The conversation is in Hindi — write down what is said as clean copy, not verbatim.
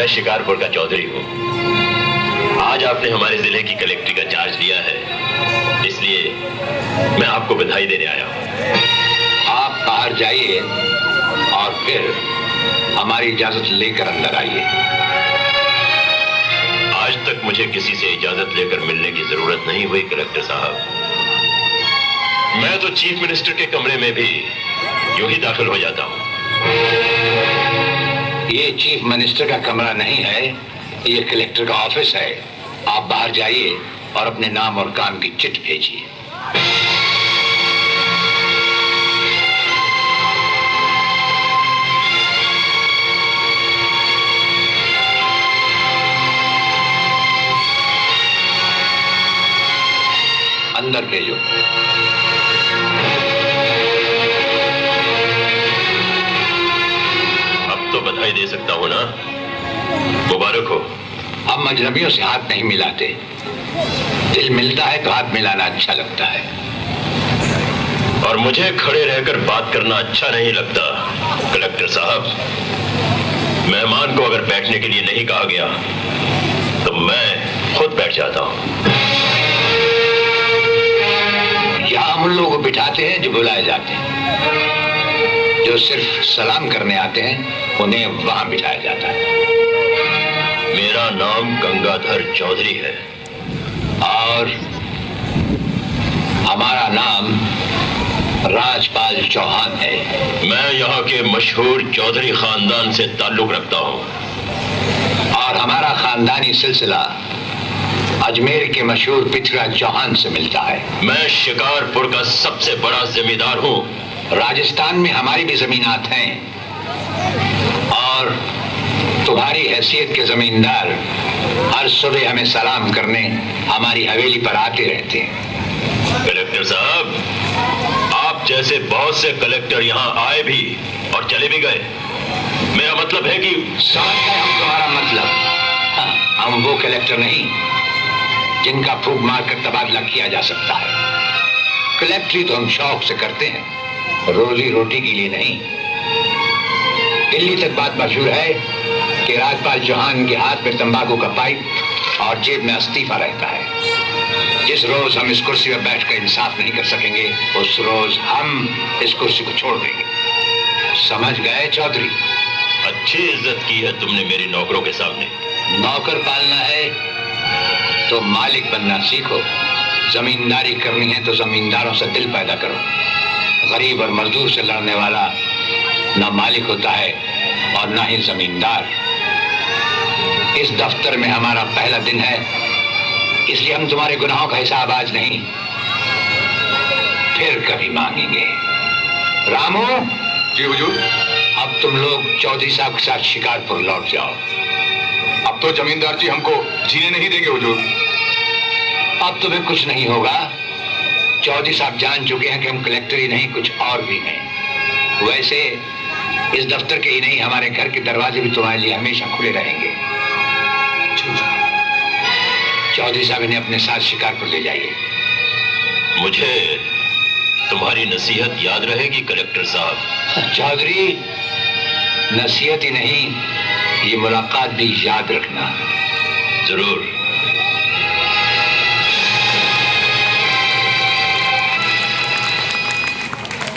मैं शिकारपुर का चौधरी हूँ। आज आपने हमारे जिले की कलेक्ट्री का चार्ज लिया है, इसलिए मैं आपको बधाई देने आया हूँ। आप बाहर जाइए और फिर हमारी इजाजत लेकर अंदर आइए। आज तक मुझे किसी से इजाजत लेकर मिलने की जरूरत नहीं हुई कलेक्टर साहब। मैं तो चीफ मिनिस्टर के कमरे में भी यूं ही दाखिल हो जाता हूँ। ये चीफ मिनिस्टर का कमरा नहीं है, ये कलेक्टर का ऑफिस है। आप बाहर जाइए और अपने नाम और काम की चिट भेजिए। अंदर भेजो। अब तो बधाई दे सकता हूँ ना? मुबारक हो। हम अजनबियों से हाथ नहीं मिलाते। दिल मिलता है तो हाथ मिलाना अच्छा लगता है। और मुझे खड़े रहकर बात करना अच्छा नहीं लगता कलेक्टर साहब। मेहमान को अगर बैठने के लिए नहीं कहा गया तो मैं खुद बैठ जाता हूँ। यहाँ हम उन लोगों को बिठाते हैं जो बुलाए जाते हैं। जो सिर्फ सलाम करने आते हैं उन्हें वहां बिठाया जाता है। मेरा नाम गंगाधर चौधरी है और हमारा नाम राजपाल चौहान है। मैं यहाँ के मशहूर चौधरी खानदान से ताल्लुक रखता हूँ और हमारा खानदानी सिलसिला अजमेर के मशहूर पृथ्वीराज चौहान से मिलता है। मैं शिकारपुर का सबसे बड़ा जमींदार हूँ। राजस्थान में हमारी भी जमीनात हैं और तुम्हारी हैसियत के जमींदार हर सुबह हमें सलाम करने हमारी हवेली पर आते रहते हैं। कलेक्टर साहब, आप जैसे बहुत से कलेक्टर यहाँ आए भी और चले भी गए। मेरा मतलब है कि समझ गए हम तुम्हारा मतलब। हाँ, हम वो कलेक्टर नहीं जिनका फूंक मारकर तबादला किया जा सकता है। कलेक्टरी तो हम शौक से करते हैं, रोजी रोटी के लिए नहीं। दिल्ली तक बात मशहूर है कि राजपाल चौहान के हाथ में तंबाकू का पाइप और जेब में इस्तीफा रहता है। जिस रोज हम इस कुर्सी पर बैठकर इंसाफ नहीं कर सकेंगे उस रोज हम इस कुर्सी को छोड़ देंगे। समझ गए चौधरी? अच्छी इज्जत की है तुमने मेरी नौकरों के सामने। नौकर पालना है तो मालिक बनना सीखो। जमींदारी करनी है तो जमींदारों से दिल पैदा करो। गरीब और मजदूर से लड़ने वाला ना मालिक होता है और ना ही जमींदार। इस दफ्तर में हमारा पहला दिन है, इसलिए हम तुम्हारे गुनाहों का हिसाब आज नहीं फिर कभी मांगेंगे। रामू। जी हुजूर। अब तुम लोग चौधरी साहब के साथ शिकारपुर लौट जाओ। अब तो जमींदार जी हमको जीने नहीं देंगे हुजूर। अब तुम्हें कुछ नहीं होगा। चौधरी साहब जान चुके हैं कि हम कलेक्टर ही नहीं कुछ और भी हैं। वैसे इस दफ्तर के ही नहीं हमारे घर के दरवाजे भी तुम्हारे लिए हमेशा खुले रहेंगे। चौधरी साहब इन्हें अपने साथ शिकारपुर ले जाइए। मुझे तुम्हारी नसीहत याद रहेगी कलेक्टर साहब। चौधरी, नसीहत ही नहीं ये मुलाकात भी याद रखना। जरूर।